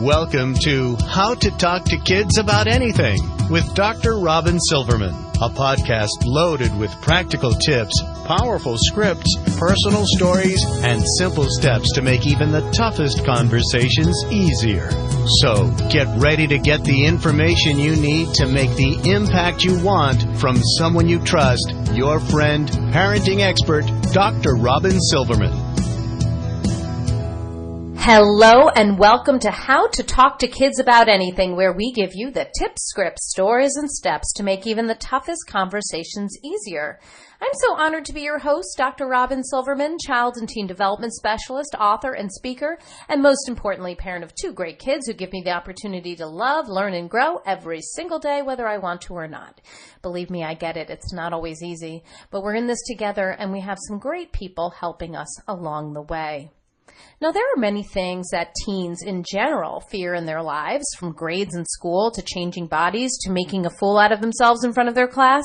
Welcome to How to Talk to Kids About Anything with Dr. Robyn Silverman, a podcast loaded with practical tips, powerful scripts, personal stories, and simple steps to make even the toughest conversations easier. So, get ready to get the information you need to make the impact you want from someone you trust, your friend, parenting expert, Dr. Robyn Silverman. Hello and welcome to How to Talk to Kids About Anything, where we give you the tips, scripts, stories, and steps to make even the toughest conversations easier. I'm so honored to be your host, Dr. Robyn Silverman, child and teen development specialist, author, and speaker, and most importantly, parent of two great kids who give me the opportunity to love, learn, and grow every single day, whether I want to or not. Believe me, I get it. It's not always easy, but we're in this together, and we have some great people helping us along the way. Now, there are many things that teens in general fear in their lives, from grades in school to changing bodies to making a fool out of themselves in front of their class.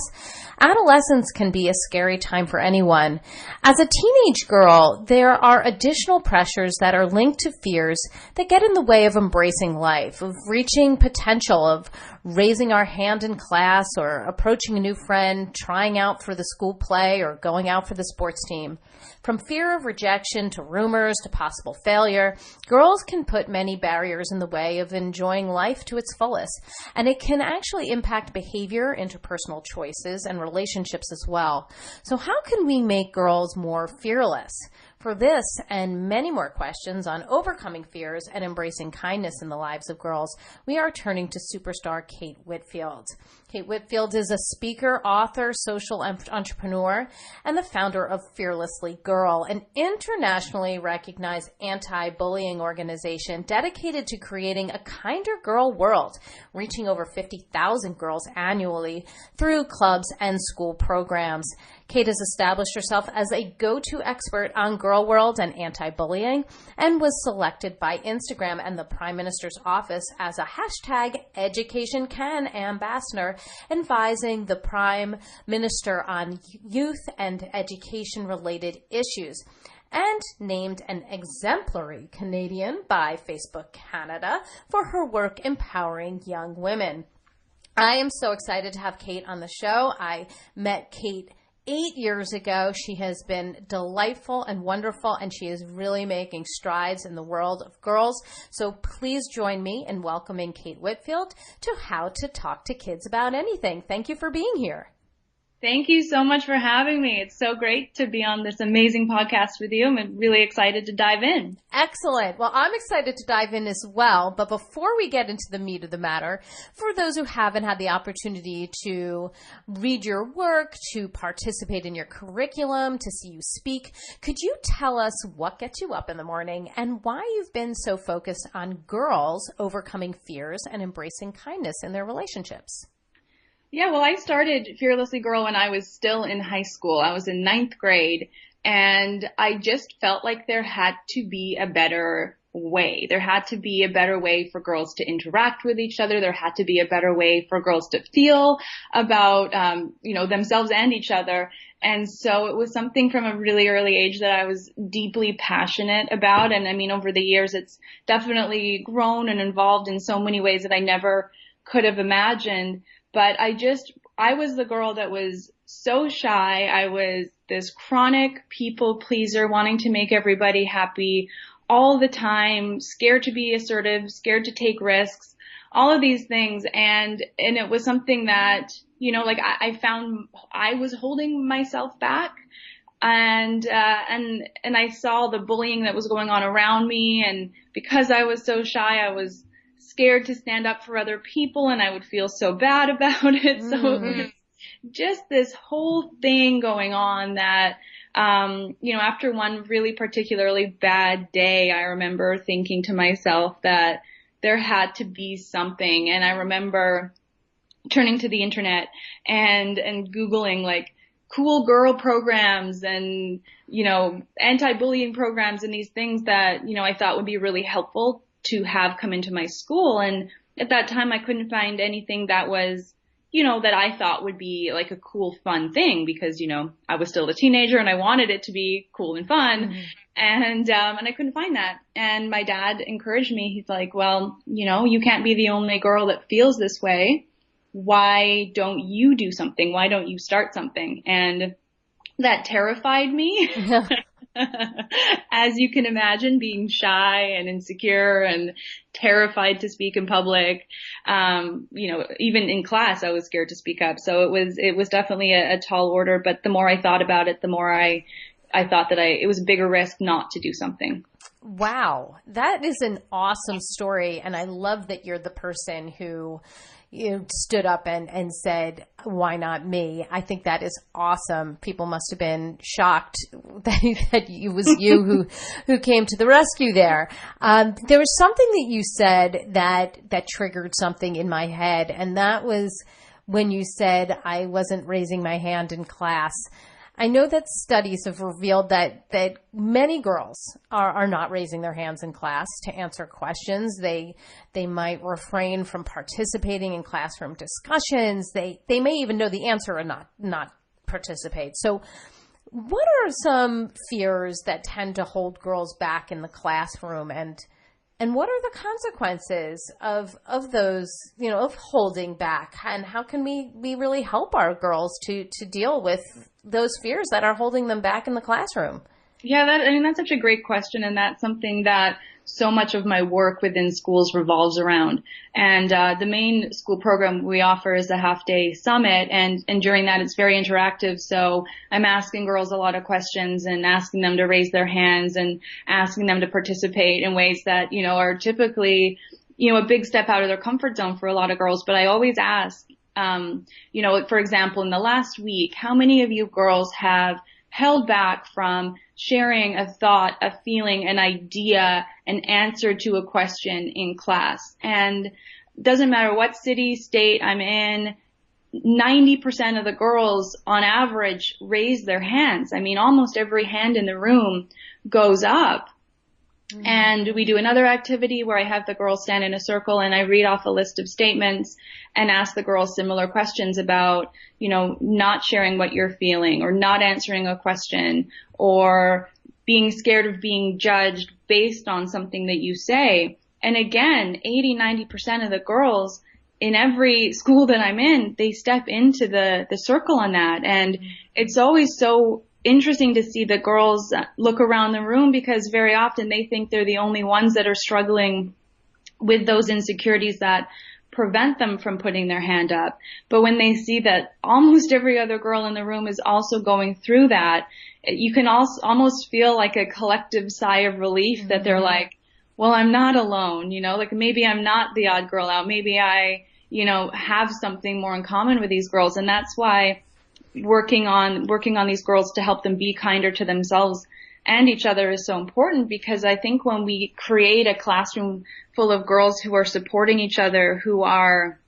Adolescence can be a scary time for anyone. As a teenage girl, there are additional pressures that are linked to fears that get in the way of embracing life, of reaching potential, of raising our hand in class or approaching a new friend, trying out for the school play or going out for the sports team. From fear of rejection to rumors to possible failure, girls can put many barriers in the way of enjoying life to its fullest, and it can actually impact behavior, interpersonal choices, and relationships as well. So how can we make girls more fearless? For this and many more questions on overcoming fears and embracing kindness in the lives of girls, we are turning to superstar Kate Whitfield. Kate Whitfield is a speaker, author, social entrepreneur, and the founder of Fearlessly Girl, an internationally recognized anti-bullying organization dedicated to creating a kinder girl world, reaching over 50,000 girls annually through clubs and school programs. Kate has established herself as a go-to expert on girl world and anti-bullying and was selected by Instagram and the Prime Minister's office as a #EducationCan ambassador, advising the Prime Minister on youth and education-related issues, and named an exemplary Canadian by Facebook Canada for her work empowering young women. I am so excited to have Kate on the show. I met Kate 8 years ago. She has been delightful and wonderful, and she is really making strides in the world of girls. So please join me in welcoming Kate Whitfield to How to Talk to Kids About Anything. Thank you for being here. Thank you so much for having me. It's so great to be on this amazing podcast with you. I'm really excited to dive in. Excellent. Well, I'm excited to dive in as well. But before we get into the meat of the matter, for those who haven't had the opportunity to read your work, to participate in your curriculum, to see you speak, could you tell us what gets you up in the morning and why you've been so focused on girls overcoming fears and embracing kindness in their relationships? Yeah, well, I started Fearlessly Girl when I was still in high school. I was in 9th grade, and I just felt like there had to be a better way. There had to be a better way for girls to interact with each other. There had to be a better way for girls to feel about, themselves and each other. And so it was something from a really early age that I was deeply passionate about. And I mean, over the years, it's definitely grown and evolved in so many ways that I never could have imagined. But I was the girl that was so shy. I was this chronic people pleaser, wanting to make everybody happy all the time, scared to be assertive, scared to take risks, all of these things. And it was something that, I found I was holding myself back. And I saw the bullying that was going on around me. And because I was so shy, I was scared to stand up for other people, and I would feel so bad about it. So it was just this whole thing going on that, after one really particularly bad day, I remember thinking to myself that there had to be something. And I remember turning to the internet and Googling like cool girl programs and, anti-bullying programs and these things that, I thought would be really helpful to have come into my school. And at that time, I couldn't find anything that was, that I thought would be like a cool, fun thing because, I was still a teenager and I wanted it to be cool and fun. Mm-hmm. And I couldn't find that. And my dad encouraged me. He's like, well, you can't be the only girl that feels this way. Why don't you do something? Why don't you start something? And that terrified me. As you can imagine, being shy and insecure and terrified to speak in public. Even in class, I was scared to speak up. So it was definitely a tall order. But the more I thought about it, the more I thought that it was a bigger risk not to do something. Wow. That is an awesome story. And I love that you're the person who stood up and said, why not me? I think that is awesome. People must have been shocked that it was you who came to the rescue there. There was something that you said that triggered something in my head. And that was when you said I wasn't raising my hand in class. I know that studies have revealed that many girls are not raising their hands in class to answer questions. They might refrain from participating in classroom discussions. They may even know the answer and not participate. So what are some fears that tend to hold girls back in the classroom, and what are the consequences of those, of holding back? And how can we really help our girls to deal with those fears that are holding them back in the classroom? Yeah, that's such a great question. And that's something that so much of my work within schools revolves around. And the main school program we offer is a half-day summit. And during that, it's very interactive. So I'm asking girls a lot of questions and asking them to raise their hands and asking them to participate in ways that, are typically, a big step out of their comfort zone for a lot of girls. But I always ask, for example, in the last week, how many of you girls have held back from sharing a thought, a feeling, an idea, an answer to a question in class? And doesn't matter what city, state I'm in, 90% of the girls on average raise their hands. I mean, almost every hand in the room goes up. Mm-hmm. And we do another activity where I have the girls stand in a circle and I read off a list of statements and ask the girls similar questions about, not sharing what you're feeling or not answering a question or being scared of being judged based on something that you say. And again, 80-90% of the girls in every school that I'm in, they step into the circle on that. And it's always so interesting to see the girls look around the room because very often they think they're the only ones that are struggling with those insecurities that prevent them from putting their hand up. But when they see that almost every other girl in the room is also going through that, you can also almost feel like a collective sigh of relief. Mm-hmm. That they're like, well, I'm not alone, like maybe I'm not the odd girl out. Maybe I, have something more in common with these girls. And that's why working on these girls to help them be kinder to themselves and each other is so important, because I think when we create a classroom full of girls who are supporting each other, who are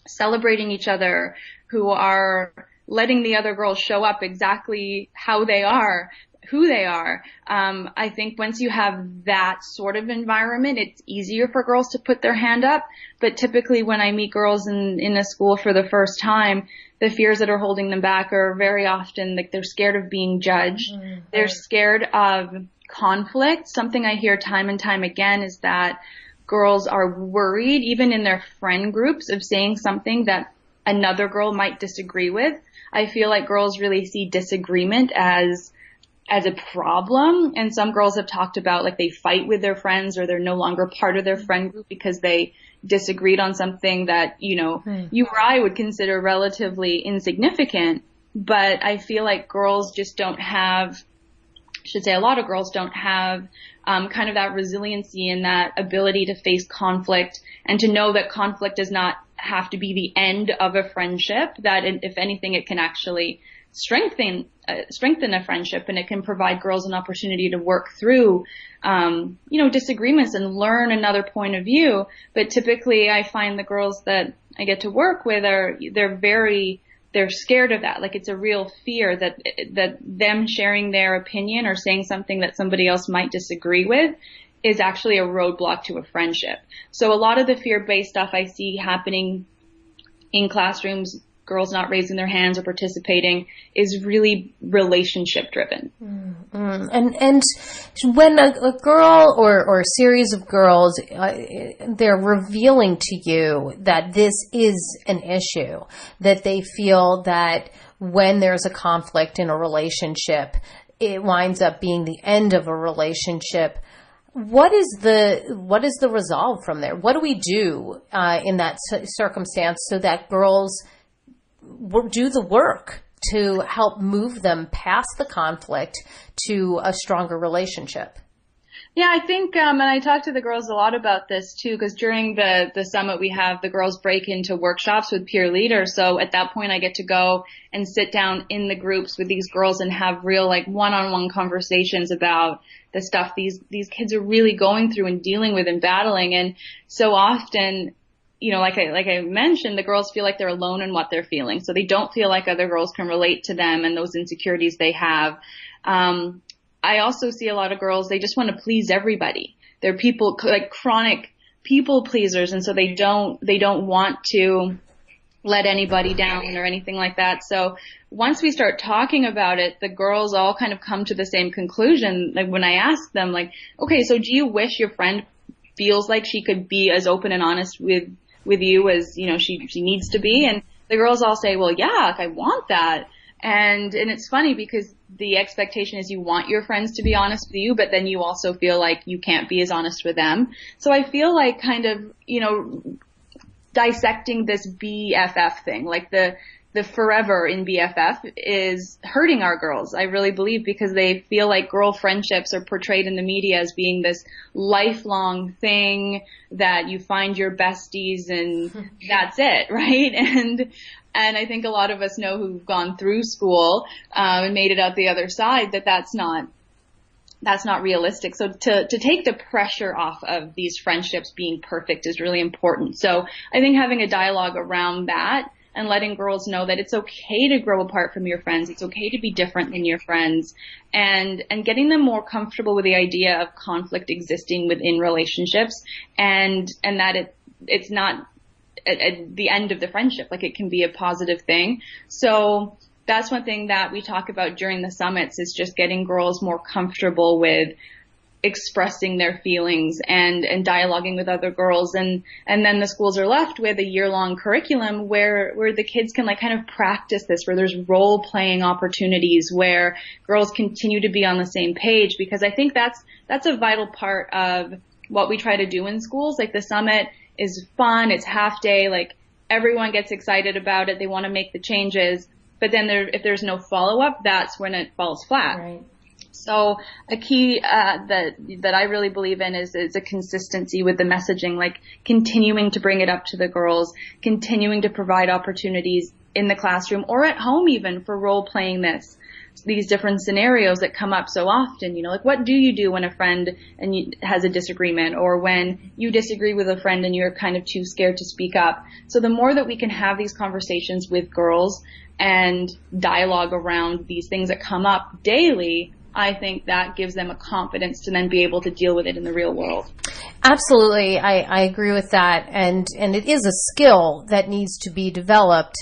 celebrating each other, who are letting the other girls show up exactly how they are, who they are, I think once you have that sort of environment, it's easier for girls to put their hand up. But typically when I meet girls in a school for the first time, the fears that are holding them back are very often like they're scared of being judged. Mm-hmm. They're scared of conflict. Something I hear time and time again is that girls are worried, even in their friend groups, of saying something that another girl might disagree with. I feel like girls really see disagreement as a problem. And some girls have talked about like they fight with their friends or they're no longer part of their friend group because they disagreed on something that, you or I would consider relatively insignificant. But I feel like girls just don't have, a lot of girls don't have kind of that resiliency and that ability to face conflict and to know that conflict does not have to be the end of a friendship, that if anything, it can actually strengthen a friendship, and it can provide girls an opportunity to work through, disagreements and learn another point of view. But typically I find the girls that I get to work with they're scared of that. Like it's a real fear that them sharing their opinion or saying something that somebody else might disagree with is actually a roadblock to a friendship. So a lot of the fear-based stuff I see happening in classrooms, girls not raising their hands or participating, is really relationship driven. And when a girl or a series of girls, they're revealing to you that this is an issue, that they feel that when there's a conflict in a relationship, it winds up being the end of a relationship. What is the resolve from there? What do we do in that circumstance so that girls do the work to help move them past the conflict to a stronger relationship? Yeah, I think, and I talk to the girls a lot about this too, because during the summit we have the girls break into workshops with peer leaders. So at that point I get to go and sit down in the groups with these girls and have real like one-on-one conversations about the stuff these kids are really going through and dealing with and battling. And so often, you know, like I mentioned, the girls feel like they're alone in what they're feeling. So they don't feel like other girls can relate to them and those insecurities they have. I also see a lot of girls, they just want to please everybody. They're people, like chronic people pleasers. And so they don't want to let anybody down or anything like that. So once we start talking about it, the girls all kind of come to the same conclusion. Like when I ask them, like, okay, so do you wish your friend feels like she could be as open and honest with you as, you know, she needs to be? And the girls all say, well, yeah, I want that. And it's funny because the expectation is you want your friends to be honest with you, but then you also feel like you can't be as honest with them. So I feel like kind of, you know, dissecting this BFF thing, like the forever in BFF is hurting our girls, I really believe, because they feel like girl friendships are portrayed in the media as being this lifelong thing that you find your besties and that's it, right? And I think a lot of us know who've gone through school and made it out the other side that's not realistic. So to take the pressure off of these friendships being perfect is really important. So I think having a dialogue around that and letting girls know that it's okay to grow apart from your friends. It's okay to be different than your friends, and getting them more comfortable with the idea of conflict existing within relationships, and that it's not at the end of the friendship. Like, it can be a positive thing. So that's one thing that we talk about during the summits, is just getting girls more comfortable with expressing their feelings and dialoguing with other girls. And then the schools are left with a year-long curriculum where the kids can like kind of practice this, where there's role-playing opportunities, where girls continue to be on the same page, because I think that's a vital part of what we try to do in schools. Like, the summit is fun, it's half day, like everyone gets excited about it, they want to make the changes, but then if there's no follow-up, that's when it falls flat. Right. So a key that I really believe in is a consistency with the messaging, like continuing to bring it up to the girls, continuing to provide opportunities in the classroom or at home even for role-playing these different scenarios that come up so often. You know, like, what do you do when a friend has a disagreement, or when you disagree with a friend and you're kind of too scared to speak up? So the more that we can have these conversations with girls and dialogue around these things that come up daily, I think that gives them a confidence to then be able to deal with it in the real world. Absolutely. I agree with that. And it is a skill that needs to be developed.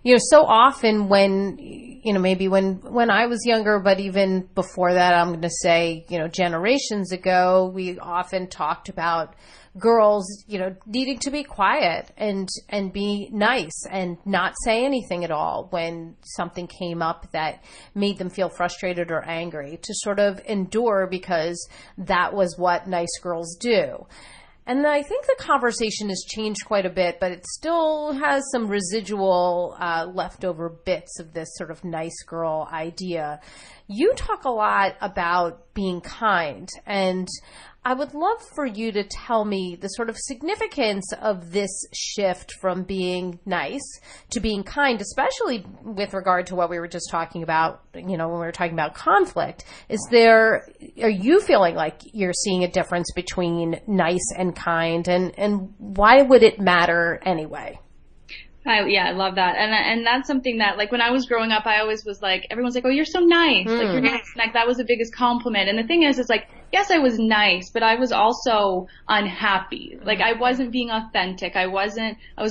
You know, so often when, you know, maybe when I was younger, but even before that, I'm going to say, you know, generations ago, we often talked about girls, you know, needing to be quiet and be nice and not say anything at all when something came up that made them feel frustrated or angry, to sort of endure, because that was what nice girls do. And I think the conversation has changed quite a bit, but it still has some residual leftover bits of this sort of nice girl idea. You talk a lot about being kind, and I would love for you to tell me the sort of significance of this shift from being nice to being kind, especially with regard to what we were just talking about, you know, when we were talking about conflict. Are you feeling like you're seeing a difference between nice and kind, and why would it matter anyway? I love that. And that's something that, like, when I was growing up, I always was like, everyone's like, oh, you're so nice. Like, you're nice. Like, that was the biggest compliment. And the thing is, it's like, yes, I was nice, but I was also unhappy. Like, I wasn't being authentic. I was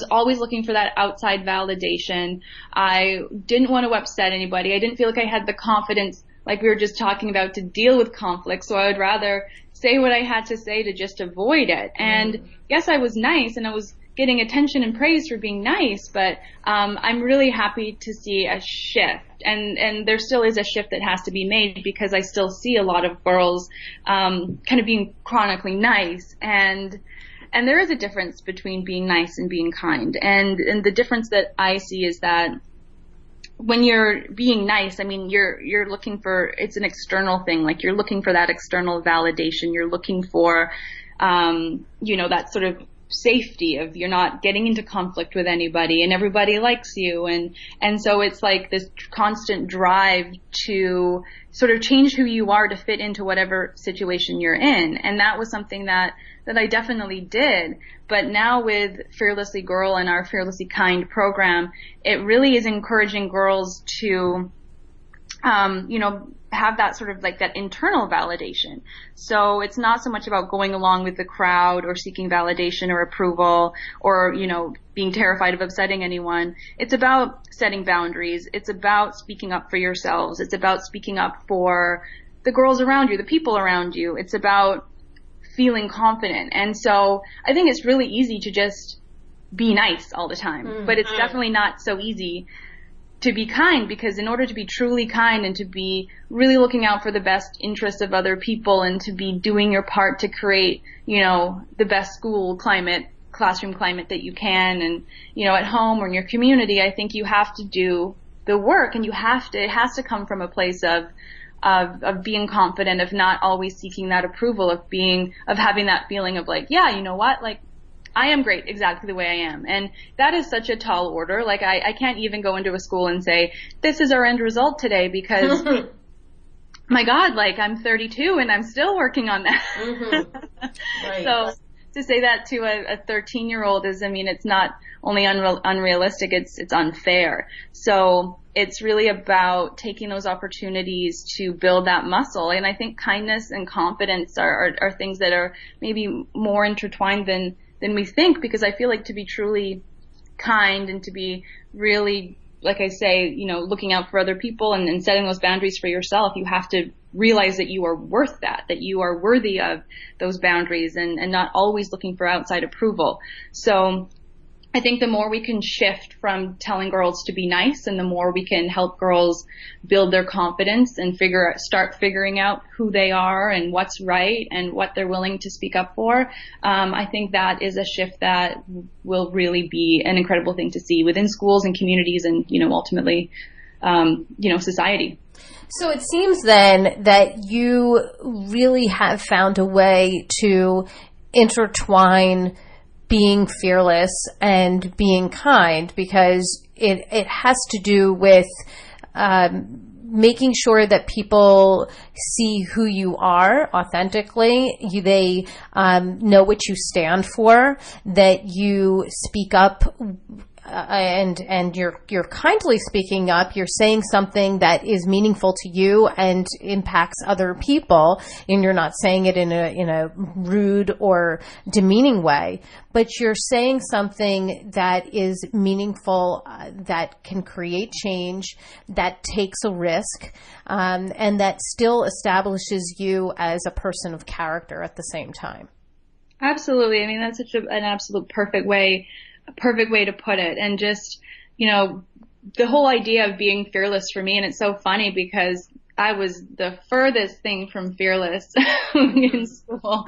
always looking for that outside validation. I didn't want to upset anybody. I didn't feel like I had the confidence, like we were just talking about, to deal with conflict. So I would rather say what I had to say to just avoid it. And yes, I was nice, and I was getting attention and praise for being nice, but I'm really happy to see a shift, and there still is a shift that has to be made, because I still see a lot of girls kind of being chronically nice, and there is a difference between being nice and being kind, and the difference that I see is that when you're being nice, I mean, you're looking for, it's an external thing, like you're looking for that external validation, you're looking for that sort of safety of, you're not getting into conflict with anybody and everybody likes you, and so it's like this constant drive to sort of change who you are to fit into whatever situation you're in. And that was something that I definitely did. But now with Fearlessly Girl and our Fearlessly Kind program, it really is encouraging girls to have that sort of like that internal validation. So it's not so much about going along with the crowd or seeking validation or approval or, being terrified of upsetting anyone. It's about setting boundaries. It's about speaking up for yourselves. It's about speaking up for the girls around you, the people around you. It's about feeling confident. And so I think it's really easy to just be nice all the time, but it's definitely not so easy to be kind, because in order to be truly kind and to be really looking out for the best interests of other people and to be doing your part to create, the best classroom climate that you can, and, at home or in your community, I think you have to do the work, and it has to come from a place of being confident, of not always seeking that approval, of having that feeling of like, yeah, you know what, like, I am great exactly the way I am. And that is such a tall order. Like, I can't even go into a school and say, this is our end result today, because my God, like, I'm 32 and I'm still working on that. Right. So to say that to a 13-year-old is, it's not only unrealistic, it's unfair. So it's really about taking those opportunities to build that muscle. And I think kindness and confidence are things that are maybe more intertwined than we think, because I feel like to be truly kind and to be really, like I say, looking out for other people and setting those boundaries for yourself, you have to realize that you are worth that you are worthy of those boundaries, and not always looking for outside approval. So I think the more we can shift from telling girls to be nice, and the more we can help girls build their confidence and start figuring out who they are and what's right and what they're willing to speak up for, I think that is a shift that will really be an incredible thing to see within schools and communities and, ultimately, society. So it seems then that you really have found a way to intertwine being fearless and being kind, because it has to do with making sure that people see who you are authentically. They know what you stand for, that you speak up, and you're kindly speaking up. You're saying something that is meaningful to you and impacts other people, and you're not saying it in a rude or demeaning way, but you're saying something that is meaningful, that can create change, that takes a risk, and that still establishes you as a person of character at the same time. Absolutely. That's such an absolute perfect way to put it. And just, the whole idea of being fearless for me, and it's so funny because I was the furthest thing from fearless in school.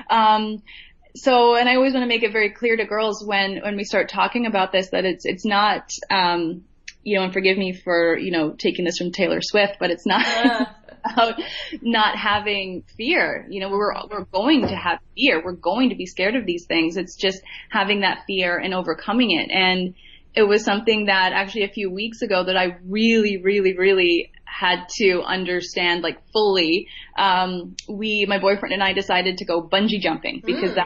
And I always want to make it very clear to girls when we start talking about this, that it's not, and forgive me for, taking this from Taylor Swift, but it's not about not having fear. We're going to have fear. We're going to be scared of these things. It's just having that fear and overcoming it. And it was something that actually a few weeks ago that I really, really, really had to understand, like, fully. My boyfriend and I decided to go bungee jumping because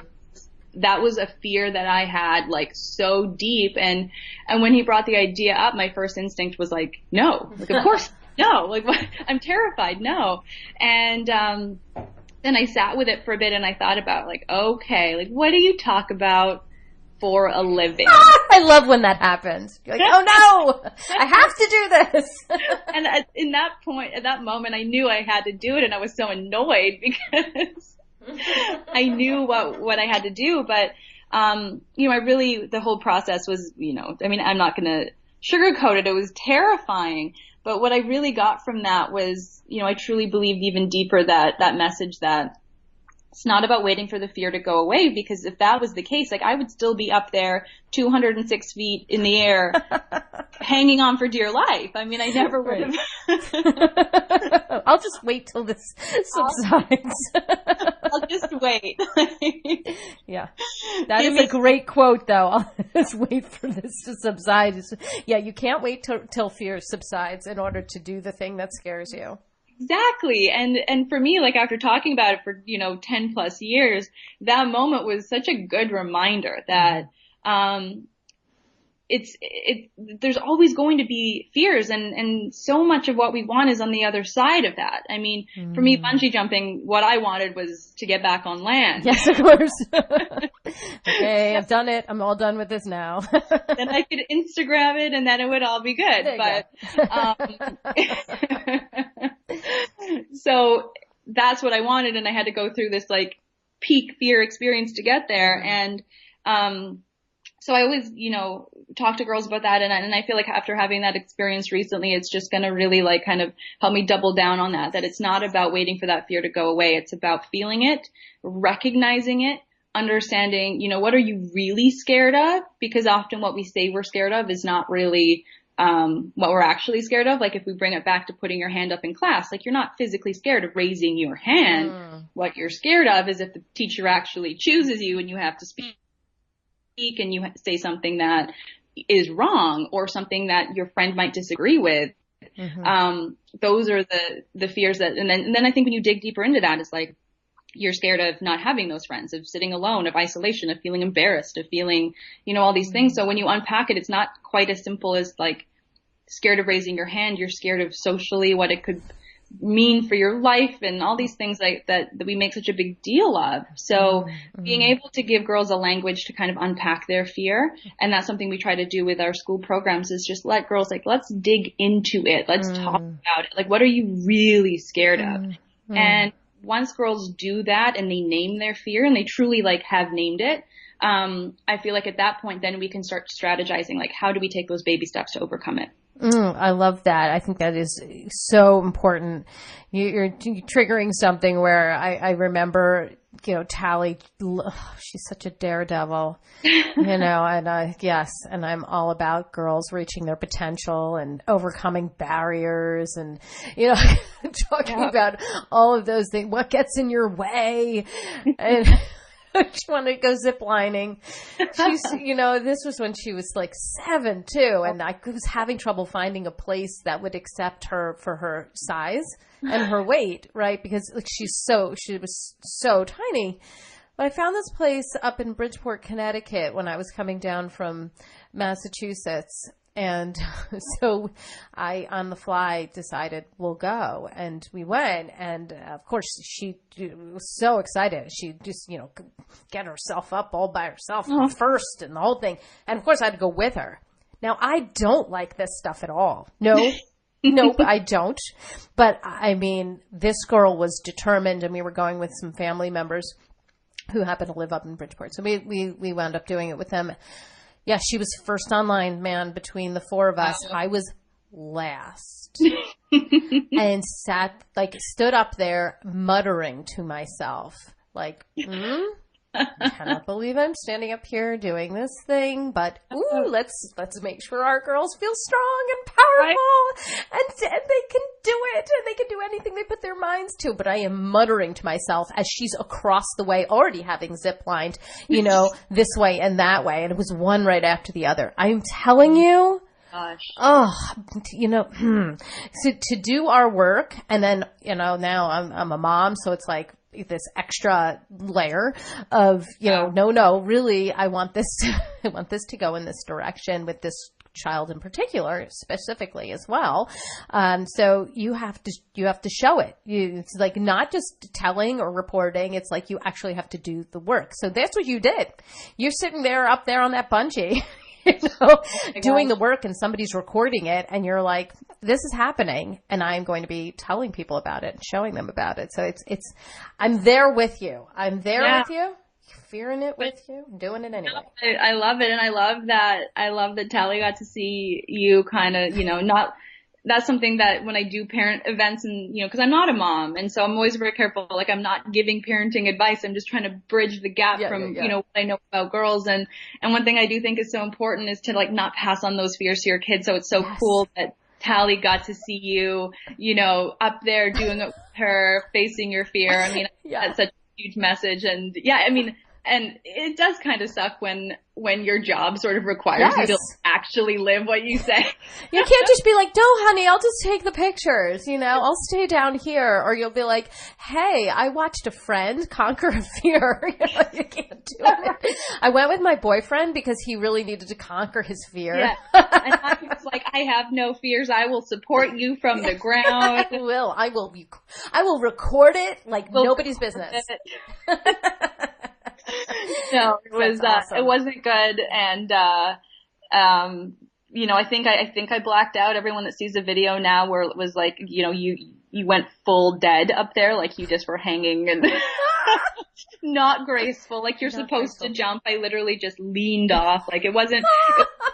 that was a fear that I had like so deep. And when he brought the idea up, my first instinct was like, no, like, of course, no, like what? I'm terrified. No. And, then I sat with it for a bit and I thought about like, okay, like what do you talk about for a living? I love when that happens. You're like, oh no, I have to do this. And at that moment, I knew I had to do it, and I was so annoyed because I knew what I had to do. But, the whole process was, I'm not going to sugarcoat it. It was terrifying. But what I really got from that was, I truly believed even deeper that message that it's not about waiting for the fear to go away, because if that was the case, like I would still be up there 206 feet in the air hanging on for dear life. I mean, I never would have. I'll just wait till this subsides. I'll just wait. Yeah. That is a great quote, though. I'll just wait for this to subside. Yeah, you can't wait till fear subsides in order to do the thing that scares you. Exactly. And for me, like after talking about it for, 10 plus years, that moment was such a good reminder that, there's always going to be fears, and so much of what we want is on the other side of that. I mean, for me, bungee jumping, what I wanted was to get back on land. Yes, of course. Okay, I've done it. I'm all done with this now. Then I could Instagram it and then it would all be good. So that's what I wanted. And I had to go through this like peak fear experience to get there. And, so I always, talk to girls about that. And I feel like after having that experience recently, it's just going to really like kind of help me double down on that it's not about waiting for that fear to go away. It's about feeling it, recognizing it, understanding, what are you really scared of? Because often what we say we're scared of is not really, what we're actually scared of. Like if we bring it back to putting your hand up in class, like you're not physically scared of raising your hand. What you're scared of is if the teacher actually chooses you and you have to speak and you say something that is wrong or something that your friend might disagree with. Those are the fears that, and then I think when you dig deeper into that, it's like, you're scared of not having those friends, of sitting alone, of isolation, of feeling embarrassed, of feeling, all these things. So when you unpack it, it's not quite as simple as like scared of raising your hand. You're scared of socially what it could mean for your life and all these things like that we make such a big deal of. So being able to give girls a language to kind of unpack their fear, and that's something we try to do with our school programs, is just let girls like, let's dig into it. Let's talk about it. Like, what are you really scared of? And once girls do that and they name their fear and they truly like have named it, I feel like at that point, then we can start strategizing, like, how do we take those baby steps to overcome it? I love that. I think that is so important. You're triggering something where I remember, Tally, she's such a daredevil, and and I'm all about girls reaching their potential and overcoming barriers and, talking about all of those things, what gets in your way. And she wanted to go zip lining. She's, this was when she was like 7 too. And I was having trouble finding a place that would accept her for her size and her weight, right? Because like she was so tiny. But I found this place up in Bridgeport, Connecticut when I was coming down from Massachusetts. And so I, on the fly, decided we'll go. And we went. And of course, she was so excited. She just, get herself up all by herself first and the whole thing. And of course, I had to go with her. Now, I don't like this stuff at all. No, nope, I don't. But I mean, this girl was determined, and we were going with some family members who happen to live up in Bridgeport. So we wound up doing it with them. Yeah, she was first online, man, between the four of us. I was last. And stood up there muttering to myself, like, I cannot believe I'm standing up here doing this thing, but let's make sure our girls feel strong and powerful, and they can do it, and they can do anything they put their minds to. But I am muttering to myself as she's across the way, already having zip lined, this way and that way, and it was one right after the other. I'm telling you. Gosh. Oh, so to do our work, and then now I'm a mom, so it's like this extra layer of, no, really, I want this to go in this direction with this child in particular, specifically as well. So you have to show it. It's like not just telling or reporting. It's like you actually have to do the work. So that's what you did. You're sitting there up there on that bungee, doing the work, and somebody's recording it, and you're like, this is happening, and I'm going to be telling people about it and showing them about it. So it's I'm there with you. I'm there with you. Fearing it with you, doing it anyway. I love it. And I love that Tally got to see you kind of, that's something that when I do parent events and, cause I'm not a mom. And so I'm always very careful. Like I'm not giving parenting advice. I'm just trying to bridge the gap from, what I know about girls. And one thing I do think is so important is to like not pass on those fears to your kids. So it's so cool that Tally got to see you, up there doing it with her, facing your fear. I mean, that's such a huge message. And and it does kind of suck when your job sort of requires you to actually live what you say. You can't just be like, no, honey, I'll just take the pictures, I'll stay down here. Or you'll be like, hey, I watched a friend conquer a fear. You can't do it. I went with my boyfriend because he really needed to conquer his fear. Yeah. And I was like, I have no fears. I will support you from the ground. I will record it like nobody's business. No, it was awesome. It wasn't good, and I think I blacked out. Everyone that sees the video now, where it was like, you went full dead up there, like you just were hanging and not graceful, like you're supposed to jump. I literally just leaned off, like it wasn't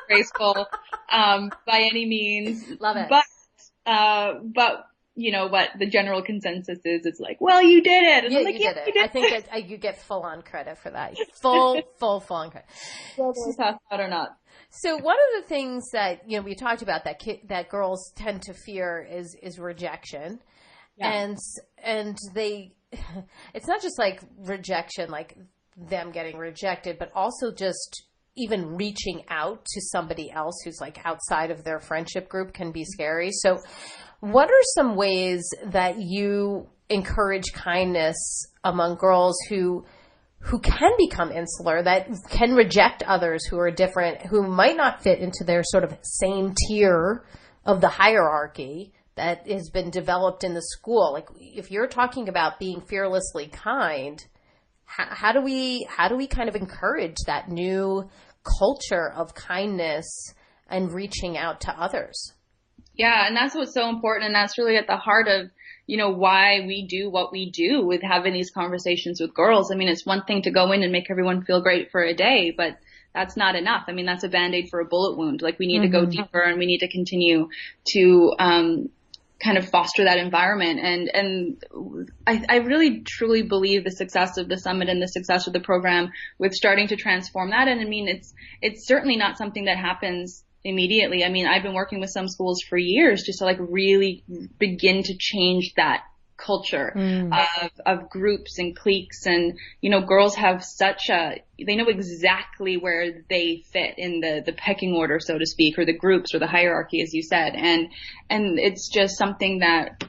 graceful by any means. Love it, but. What the general consensus is, it's like, well, you did it. And I'm like, you did it. I think that you get full on credit for that. Full on credit. Whether we talk about it or not. So one of the things that, we talked about that girls tend to fear is rejection. Yeah. And it's not just like rejection, like them getting rejected, but also just even reaching out to somebody else who's like outside of their friendship group can be scary. So what are some ways that you encourage kindness among girls who can become insular, that can reject others who are different, who might not fit into their sort of same tier of the hierarchy that has been developed in the school? Like if you're talking about being fearlessly kind, how do we kind of encourage that new culture of kindness and reaching out to others? Yeah, and that's what's so important, and that's really at the heart of, why we do what we do with having these conversations with girls. I mean, it's one thing to go in and make everyone feel great for a day, but that's not enough. I mean, that's a Band-Aid for a bullet wound. Like we need to go deeper, and we need to continue to kind of foster that environment. And I really truly believe the success of the summit and the success of the program with starting to transform that. And I mean, it's certainly not something that happens immediately. I mean, I've been working with some schools for years just to like really begin to change that culture of groups and cliques. And, girls have they know exactly where they fit in the pecking order, so to speak, or the groups or the hierarchy, as you said. And it's just something that,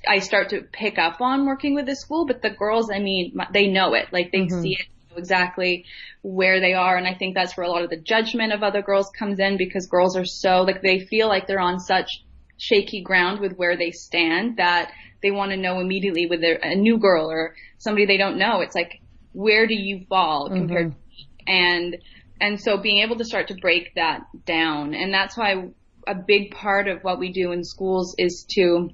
I start to pick up on working with the school, but the girls, I mean, they know it, like they see it, exactly where they are. And I think that's where a lot of the judgment of other girls comes in, because girls are so like, they feel like they're on such shaky ground with where they stand that they want to know immediately with a new girl or somebody they don't know. It's like, where do you fall compared to me? And so being able to start to break that down. And that's why a big part of what we do in schools is to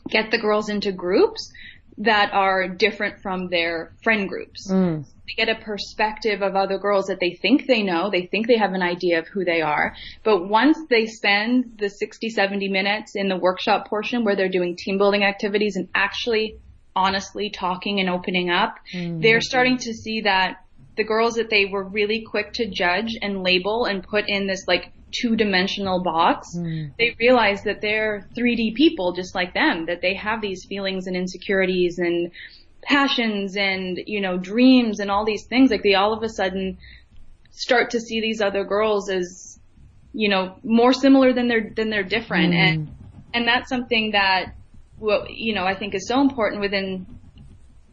get the girls into groups that are different from their friend groups. They get a perspective of other girls that they think they know, they think they have an idea of who they are. But once they spend the 60, 70 minutes in the workshop portion where they're doing team building activities and actually honestly talking and opening up, they're starting to see that the girls that they were really quick to judge and label and put in this like two-dimensional box, they realize that they're 3D people just like them, that they have these feelings and insecurities and passions and, dreams and all these things. Like they all of a sudden start to see these other girls as, more similar than they're different. And that's something that, I think is so important within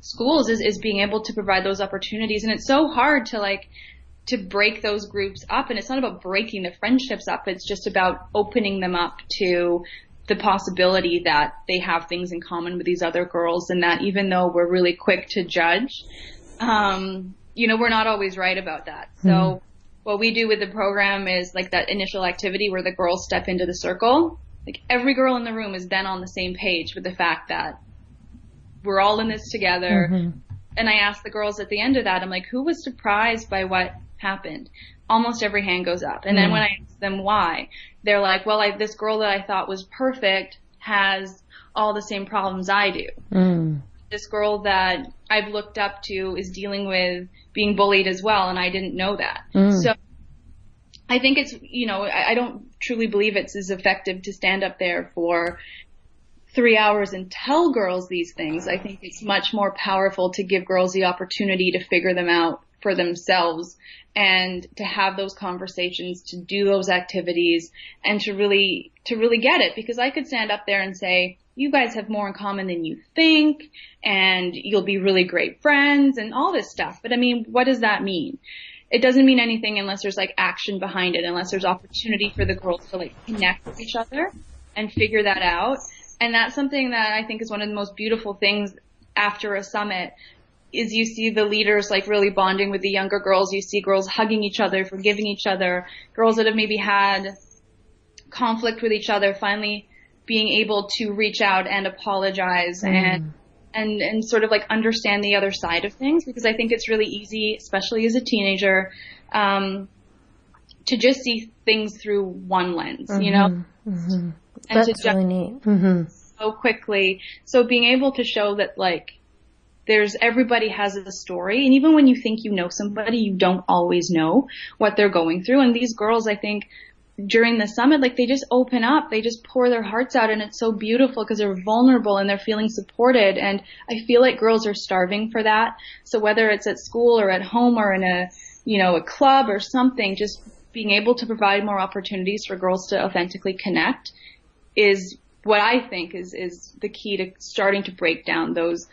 schools is being able to provide those opportunities. And it's so hard to break those groups up. And it's not about breaking the friendships up. It's just about opening them up to the possibility that they have things in common with these other girls, and that even though we're really quick to judge, we're not always right about that. So what we do with the program is like that initial activity where the girls step into the circle. Like every girl in the room is then on the same page with the fact that we're all in this together. And I ask the girls at the end of that, I'm like, who was surprised by what happened? Almost every hand goes up. And then when I ask them why, they're like, well, this girl that I thought was perfect has all the same problems I do. This girl that I've looked up to is dealing with being bullied as well, and I didn't know that. So I think it's, I don't truly believe it's as effective to stand up there for 3 hours and tell girls these things. I think it's much more powerful to give girls the opportunity to figure them out for themselves and to have those conversations, to do those activities, and to really get it. Because I could stand up there and say, you guys have more in common than you think, and you'll be really great friends and all this stuff. But I mean, what does that mean? It doesn't mean anything unless there's like action behind it, unless there's opportunity for the girls to like connect with each other and figure that out. And that's something that I think is one of the most beautiful things after a summit is you see the leaders like really bonding with the younger girls. You see girls hugging each other, forgiving each other, girls that have maybe had conflict with each other finally being able to reach out and apologize and sort of like understand the other side of things, because I think it's really easy, especially as a teenager, to just see things through one lens, and That's to jump really neat. so quickly. So being able to show that like everybody has a story, and even when you think you know somebody, you don't always know what they're going through. And these girls, I think, during the summit, like they just open up, they just pour their hearts out, and it's so beautiful because they're vulnerable and they're feeling supported. And I feel like girls are starving for that. So whether it's at school or at home or in a club or something, just being able to provide more opportunities for girls to authentically connect is what I think is the key to starting to break down those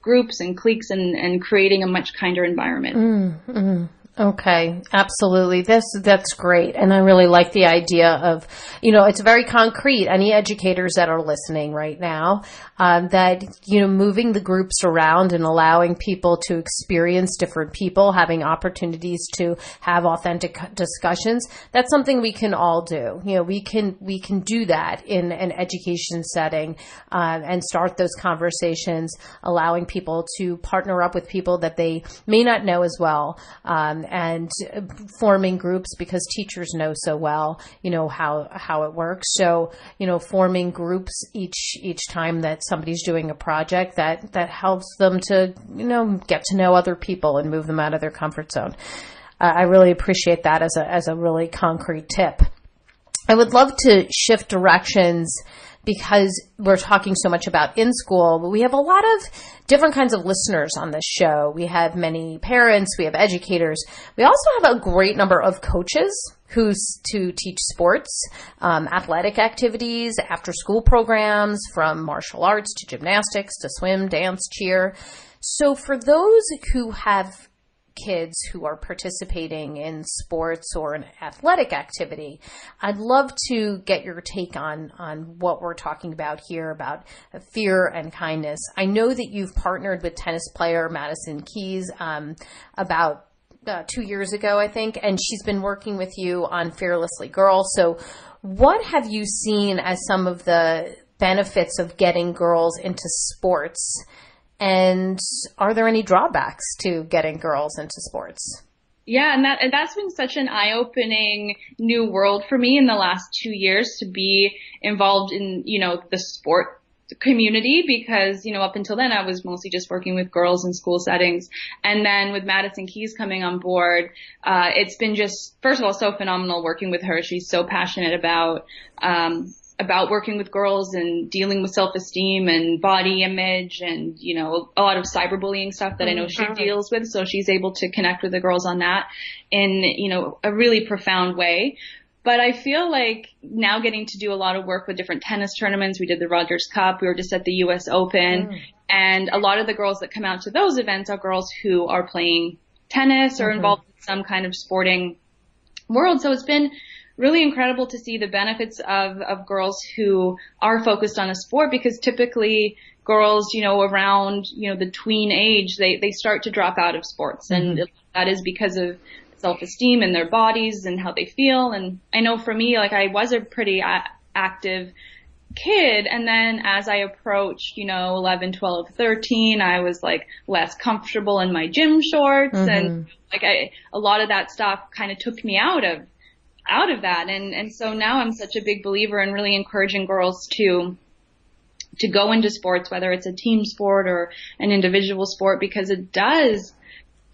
groups and cliques and creating a much kinder environment. Okay, absolutely. That's great. And I really like the idea of, it's very concrete. Any educators that are listening right now, that, moving the groups around and allowing people to experience different people, having opportunities to have authentic discussions, that's something we can all do. We can do that in an education setting, and start those conversations, allowing people to partner up with people that they may not know as well, and forming groups, because teachers know so well, how it works. So, forming groups each time that somebody's doing a project that helps them to, get to know other people and move them out of their comfort zone. I really appreciate that as a really concrete tip. I would love to shift directions, because we're talking so much about in school, but we have a lot of different kinds of listeners on this show. We have many parents, we have educators. We also have a great number of coaches who teach sports, athletic activities, after school programs, from martial arts to gymnastics to swim, dance, cheer. So for those who have kids who are participating in sports or an athletic activity, I'd love to get your take on what we're talking about here about fear and kindness. I know that you've partnered with tennis player Madison Keys about 2 years ago, I think, and she's been working with you on Fearlessly Girl. So what have you seen as some of the benefits of getting girls into sports? And are there any drawbacks to getting girls into sports? Yeah, and that's been such an eye-opening new world for me in the last 2 years to be involved in, the sport community, because, up until then I was mostly just working with girls in school settings. And then with Madison Keys coming on board, it's been just, first of all, so phenomenal working with her. She's so passionate about working with girls and dealing with self-esteem and body image and, a lot of cyberbullying stuff that I know she deals with. So she's able to connect with the girls on that in, a really profound way. But I feel like now getting to do a lot of work with different tennis tournaments. We did the Rogers Cup. We were just at the US Open. And a lot of the girls that come out to those events are girls who are playing tennis or involved in some kind of sporting world. So it's been really incredible to see the benefits of girls who are focused on a sport, because typically girls, around, the tween age, they start to drop out of sports. And that is because of self-esteem in their bodies and how they feel. And I know for me, like, I was a pretty active kid, and then as I approached 11, 12, 13, I was like less comfortable in my gym shorts, and like a lot of that stuff kind of took me out of that, and so now I'm such a big believer in really encouraging girls to go into sports, whether it's a team sport or an individual sport, because it does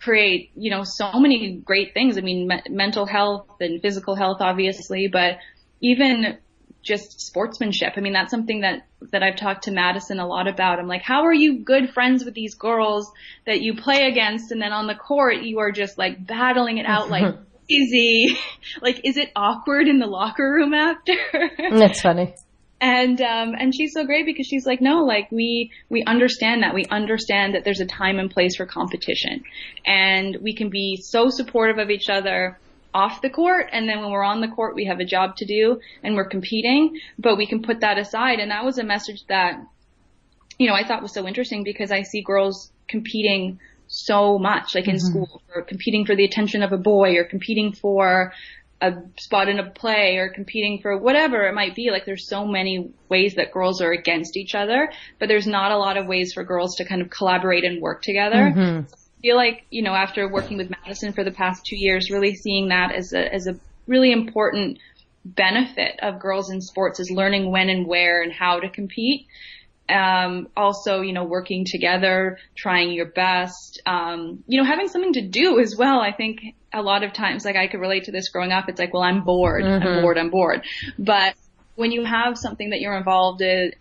create so many great things. I mean, mental health and physical health, obviously, but even just sportsmanship. I mean, that's something that I've talked to Madison a lot about. I'm like, how are you good friends with these girls that you play against, and then on the court you are just like battling it out like crazy? Like, is it awkward in the locker room after? That's funny. And she's so great, because she's like, no, like we understand that. We understand that there's a time and place for competition, and we can be so supportive of each other off the court, and then when we're on the court we have a job to do and we're competing, but we can put that aside. And that was a message that I thought was so interesting, because I see girls competing so much, like in school, or competing for the attention of a boy, or competing for a spot in a play, or competing for whatever it might be. Like, there's so many ways that girls are against each other, but there's not a lot of ways for girls to kind of collaborate and work together. I feel like, after working with Madison for the past 2 years, really seeing that as a really important benefit of girls in sports is learning when and where and how to compete. Also, working together, trying your best, having something to do as well. I think a lot of times, like, I could relate to this growing up. It's like, well, I'm bored. I'm bored. But when you have something that you're involved in,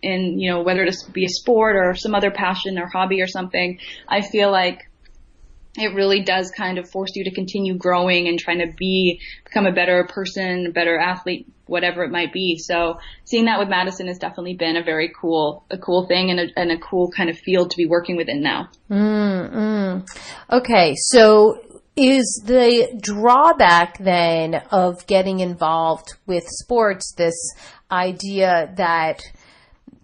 whether it be a sport or some other passion or hobby or something, I feel like it really does kind of force you to continue growing and trying to become a better person, a better athlete, whatever it might be. So seeing that with Madison has definitely been a very cool thing, and a cool kind of field to be working within now. Okay. So is the drawback then of getting involved with sports this idea that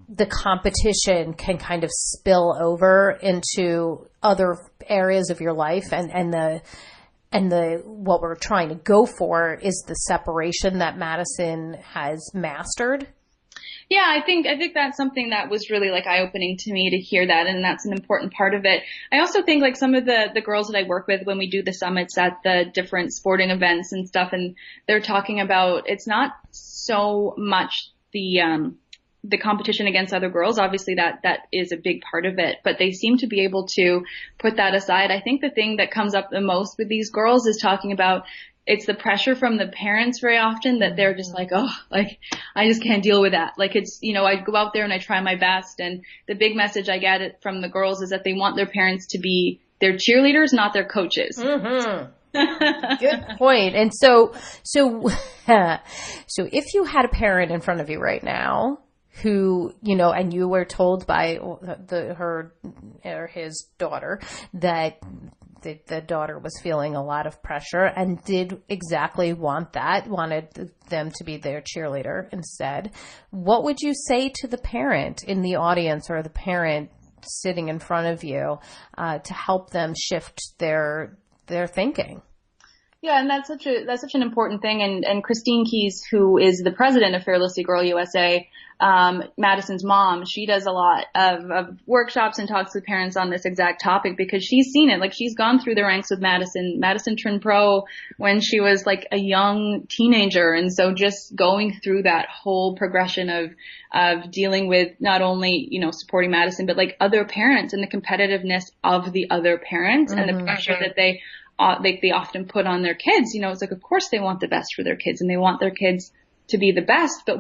the competition can kind of spill over into other areas of your life, and the what we're trying to go for is the separation that Madison has mastered? Yeah, I think that's something that was really like eye-opening to me to hear that, and that's an important part of it. I also think like some of the girls that I work with when we do the summits at the different sporting events and stuff, and they're talking about, it's not so much the competition against other girls. Obviously that is a big part of it, but they seem to be able to put that aside. I think the thing that comes up the most with these girls is talking about, it's the pressure from the parents very often, that they're just like, oh, like, I just can't deal with that. Like, it's, I go out there and I try my best. And the big message I get from the girls is that they want their parents to be their cheerleaders, not their coaches. Good point. And so if you had a parent in front of you right now who, and you were told by her or his daughter that the daughter was feeling a lot of pressure and did exactly wanted them to be their cheerleader instead, what would you say to the parent in the audience, or the parent sitting in front of you, to help them shift their thinking? Yeah, and that's such an important thing. And Christine Keys, who is the president of Fearlessly Girl USA, Madison's mom, she does a lot of workshops and talks with parents on this exact topic, because she's seen it. Like, she's gone through the ranks with Madison. Madison turned pro when she was like a young teenager. And so just going through that whole progression of dealing with not only, supporting Madison, but like other parents and the competitiveness of the other parents and the pressure that they often put on their kids. It's like, of course they want the best for their kids and they want their kids to be the best. But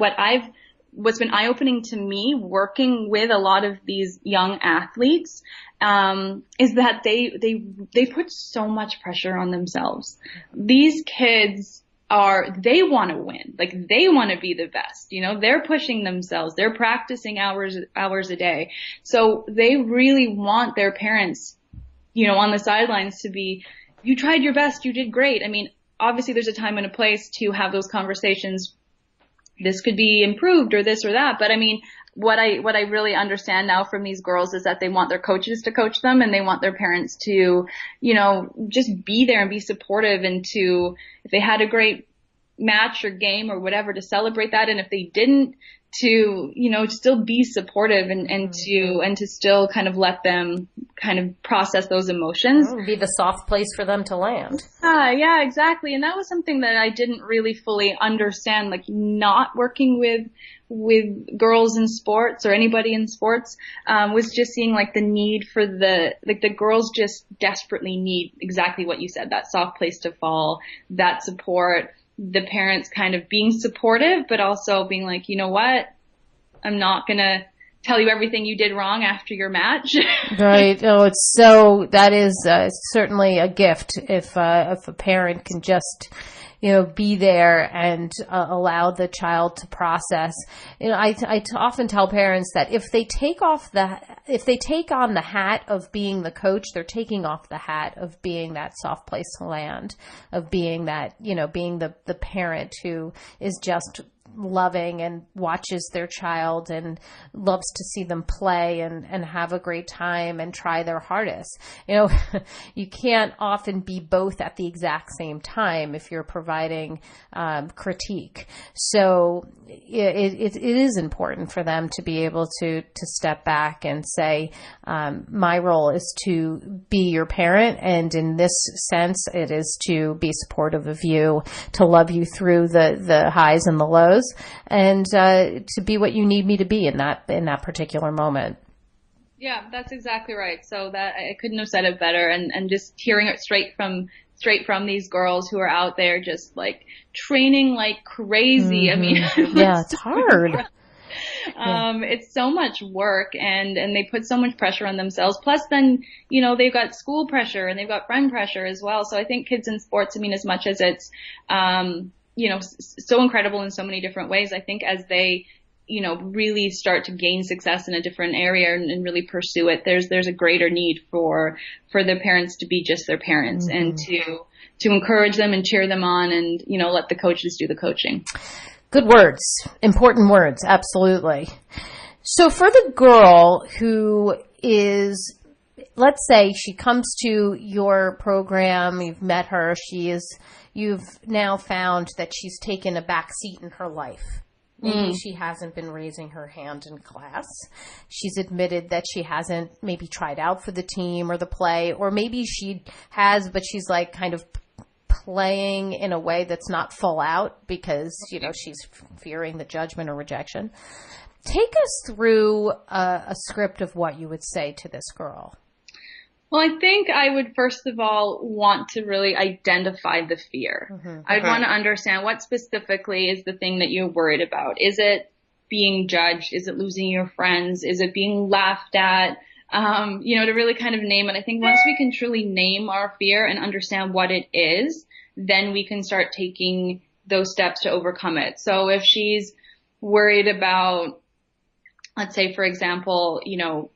what's been eye-opening to me working with a lot of these young athletes, is that they put so much pressure on themselves. These kids they want to win. Like they want to be the best. They're pushing themselves. They're practicing hours a day. So they really want their parents, on the sidelines to be, you tried your best. You did great. I mean, obviously there's a time and a place to have those conversations. This could be improved or this or that. But I mean, what I really understand now from these girls is that they want their coaches to coach them, and they want their parents to, just be there and be supportive, and to, if they had a great match or game or whatever, to celebrate that. And if they didn't, to, still be supportive and to still kind of let them kind of process those emotions. Be the soft place for them to land. Yeah, exactly. And that was something that I didn't really fully understand, like not working with girls in sports or anybody in sports, was just seeing like the need for the girls just desperately need exactly what you said, that soft place to fall, that support, the parents kind of being supportive, but also being like, you know what, I'm not going to tell you everything you did wrong after your match. Right. Oh, that is certainly a gift if a parent can just, be there and allow the child to process. I often tell parents that if they take on the hat of being the coach, they're taking off the hat of being that soft place to land, of being that, being the parent who is just loving and watches their child and loves to see them play and have a great time and try their hardest. You can't often be both at the exact same time if you're providing critique. So it is important for them to be able to step back and say, my role is to be your parent, and in this sense, it is to be supportive of you, to love you through the highs and the lows, and to be what you need me to be in that particular moment. Yeah, that's exactly right. So that I couldn't have said it better, and just hearing it straight from these girls who are out there just like training like crazy. Mm-hmm. I mean, yeah, it's hard. It's so much work, and they put so much pressure on themselves. Plus then, they've got school pressure and they've got friend pressure as well. So I think kids in sports, I mean, as much as it's, so incredible in so many different ways, I think as they, really start to gain success in a different area and really pursue it, there's a greater need for their parents to be just their parents, mm-hmm. and to encourage them and cheer them on, and, let the coaches do the coaching. Good words, important words, absolutely. So for the girl who is, let's say she comes to your program, you've met her, you've now found that she's taken a back seat in her life. Maybe she hasn't been raising her hand in class. She's admitted that she hasn't maybe tried out for the team or the play, or maybe she has, but she's like kind of playing in a way that's not full out because, she's fearing the judgment or rejection. Take us through a script of what you would say to this girl. Well, I think I would first of all want to really identify the fear. Mm-hmm. I'd want to understand what specifically is the thing that you're worried about. Is it being judged? Is it losing your friends? Is it being laughed at? To really kind of name it. I think once we can truly name our fear and understand what it is, then we can start taking those steps to overcome it. So if she's worried about, let's say, for example,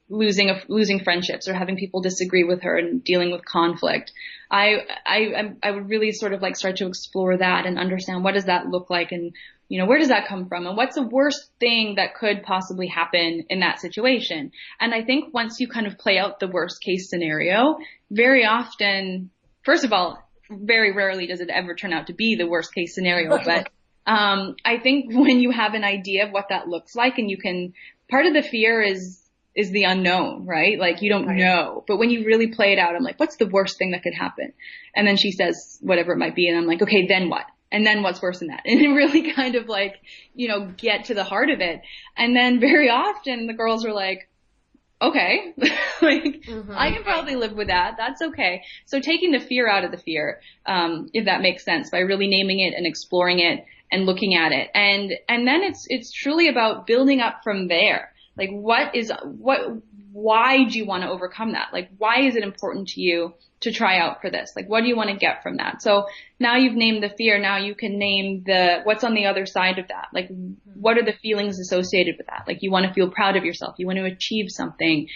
losing friendships or having people disagree with her and dealing with conflict, I would really sort of like start to explore that and understand what does that look like, and, where does that come from, and what's the worst thing that could possibly happen in that situation. And I think once you kind of play out the worst case scenario, very often, first of all, very rarely does it ever turn out to be the worst case scenario, but I think when you have an idea of what that looks like, and you can, part of the fear is the unknown, right? Like you don't know, but when you really play it out, I'm like, what's the worst thing that could happen? And then she says whatever it might be, and I'm like, okay, then what? And then what's worse than that? And it really kind of like, get to the heart of it. And then very often the girls are like, okay, like mm-hmm. I can probably live with that. That's okay. So taking the fear out of the fear, if that makes sense, by really naming it and exploring it and looking at it. And then it's truly about building up from there. Like, why do you want to overcome that? Like, why is it important to you to try out for this? Like, what do you want to get from that? So now you've named the fear. Now you can name what's on the other side of that. Like, what are the feelings associated with that? Like, you want to feel proud of yourself. You want to achieve something.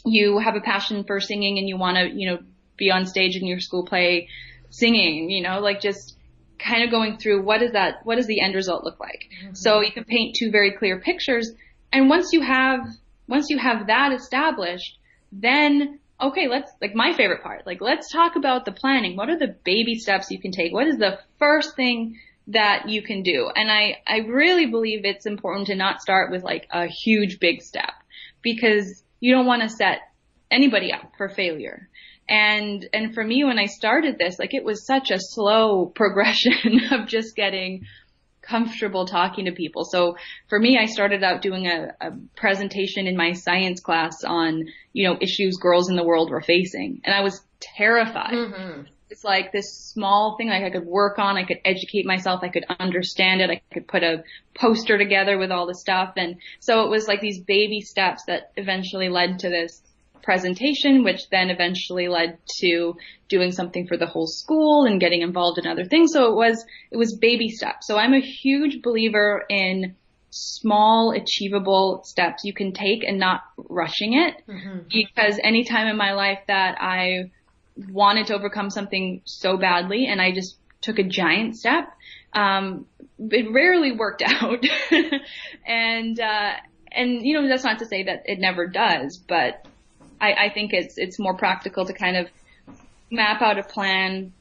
You have a passion for singing and you want to, be on stage in your school play singing, like just kind of going through what does the end result look like? Mm-hmm. So you can paint two very clear pictures. And once you have that established, then, okay, my favorite part, let's talk about the planning. What are the baby steps you can take? What is the first thing that you can do? And I really believe it's important to not start with like a huge big step, because you don't want to set anybody up for failure. And for me, when I started this, it was such a slow progression of just getting comfortable talking to people. So for me, I started out doing a presentation in my science class on, issues girls in the world were facing. And I was terrified. Mm-hmm. It's like this small thing I could work on. I could educate myself. I could understand it. I could put a poster together with all the stuff. And so it was like these baby steps that eventually led to this presentation, which then eventually led to doing something for the whole school and getting involved in other things. So it was baby steps. So I'm a huge believer in small, achievable steps you can take and not rushing it. Mm-hmm. Because any time in my life that I wanted to overcome something so badly and I just took a giant step, it rarely worked out. and that's not to say that it never does, but I think it's more practical to kind of map out a plan,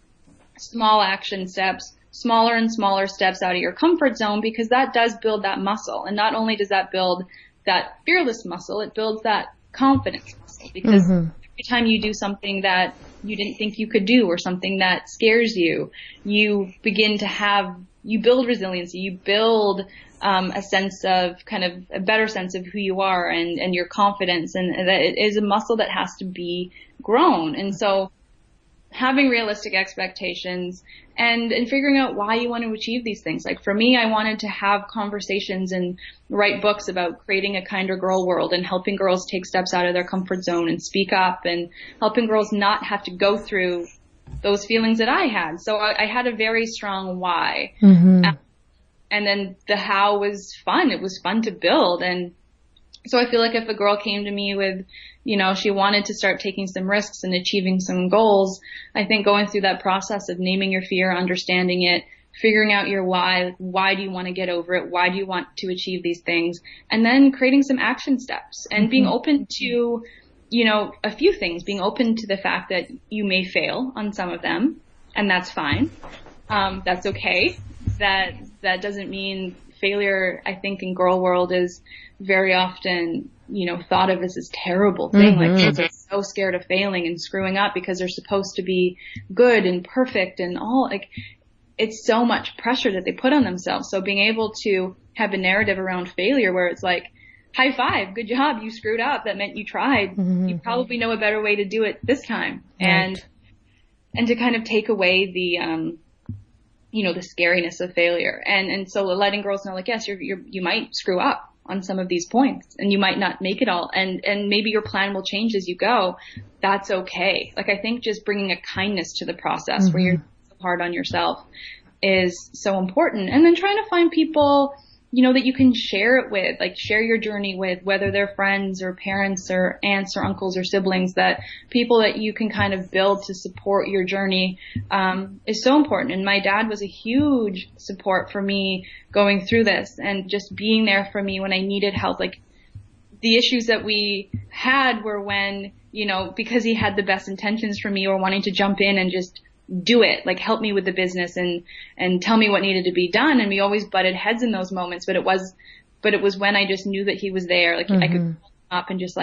small action steps, smaller and smaller steps out of your comfort zone, because that does build that muscle. And not only does that build that fearless muscle, it builds that confidence muscle, because mm-hmm. every time you do something that you didn't think you could do or something that scares you, you build resiliency, you build a sense of a better sense of who you are and your confidence, and that it is a muscle that has to be grown. And so having realistic expectations and figuring out why you want to achieve these things. Like for me, I wanted to have conversations and write books about creating a kinder girl world and helping girls take steps out of their comfort zone and speak up, and helping girls not have to go through those feelings that I had. So I had a very strong why. Mm-hmm. And then the how was fun. It was fun to build. And so I feel like if a girl came to me with, she wanted to start taking some risks and achieving some goals, I think going through that process of naming your fear, understanding it, figuring out your why do you want to get over it? Why do you want to achieve these things? And then creating some action steps and mm-hmm. being open to, a few things, being open to the fact that you may fail on some of them, and that's fine. That's okay. That doesn't mean failure. I think in girl world is very often, thought of as this terrible thing. Mm-hmm. Like kids are so scared of failing and screwing up because they're supposed to be good and perfect and all. It's so much pressure that they put on themselves. So being able to have a narrative around failure where it's like, high five, good job, you screwed up. That meant you tried. Mm-hmm. You probably know a better way to do it this time. Right. And to kind of take away the scariness of failure. And so letting girls know, yes, you might screw up on some of these points and you might not make it all. And maybe your plan will change as you go. That's okay. I think just bringing a kindness to the process mm-hmm. where you're so hard on yourself is so important. And then trying to find people, that you can share it with, share your journey with, whether they're friends or parents or aunts or uncles or siblings, that people that you can kind of build to support your journey, is so important. And my dad was a huge support for me going through this and just being there for me when I needed help. The issues that we had were when, because he had the best intentions for me or wanting to jump in and just do it, help me with the business and tell me what needed to be done. And we always butted heads in those moments, but it was when I just knew that he was there. Mm-hmm. I could call him up and just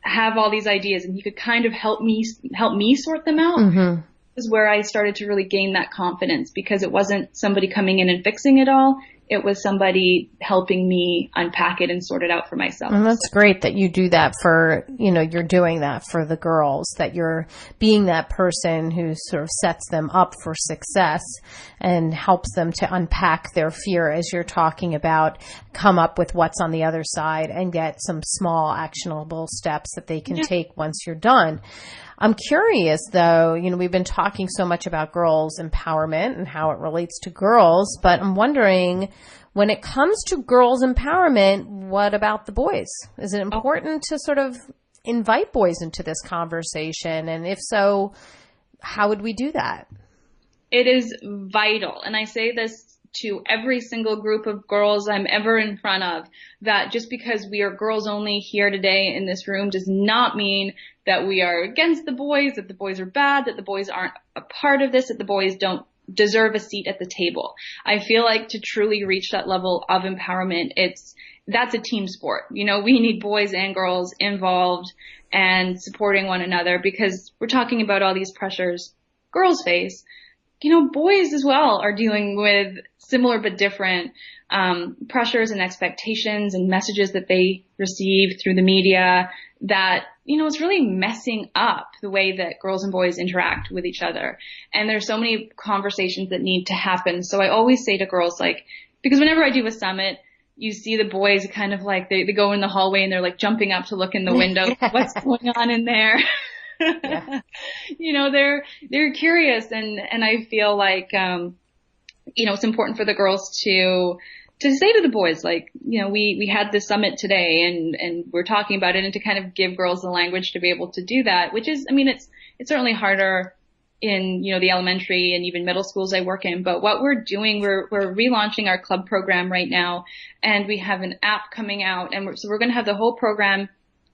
have all these ideas and he could kind of help me sort them out. Mm-hmm. Is where I started to really gain that confidence, because it wasn't somebody coming in and fixing it all. it was somebody helping me unpack it and sort it out for myself. And that's great that you do that for, you're doing that for the girls, that you're being that person who sort of sets them up for success and helps them to unpack their fear, as you're talking about, come up with what's on the other side and get some small actionable steps that they can take once you're done. I'm curious, though, we've been talking so much about girls' empowerment and how it relates to girls, but I'm wondering, when it comes to girls' empowerment, what about the boys? Is it important to sort of invite boys into this conversation? And if so, how would we do that? It is vital. And I say this to every single group of girls I'm ever in front of, that just because we are girls only here today in this room does not mean that we are against the boys, that the boys are bad, that the boys aren't a part of this, that the boys don't deserve a seat at the table. I feel like to truly reach that level of empowerment, that's a team sport. We need boys and girls involved and supporting one another, because we're talking about all these pressures girls face. Boys as well are dealing with similar but different pressures and expectations and messages that they receive through the media that, is really messing up the way that girls and boys interact with each other. And there's so many conversations that need to happen. So I always say to girls, because whenever I do a summit, you see the boys kind of they go in the hallway and they're jumping up to look in the window. What's going on in there? Yeah. They're curious, and I feel like, it's important for the girls to say to the boys, we had this summit today and we're talking about it, and to kind of give girls the language to be able to do that, which is, it's certainly harder in, the elementary and even middle schools I work in. But what we're doing, we're relaunching our club program right now, and we have an app coming out, and so we're going to have the whole program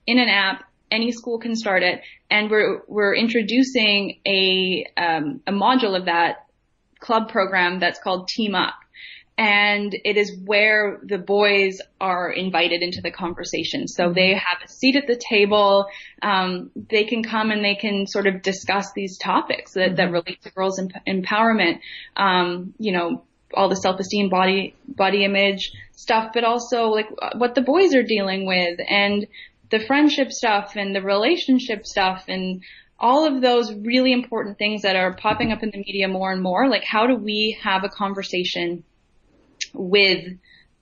in an app. Any school can start it, and we're introducing a module of that club program that's called Team Up, and it is where the boys are invited into the conversation. So they have a seat at the table. They can come and they can sort of discuss these topics that relate to girls' empowerment. All the self-esteem, body image stuff, but also what the boys are dealing with, and the friendship stuff and the relationship stuff and all of those really important things that are popping up in the media more and more. How do we have a conversation with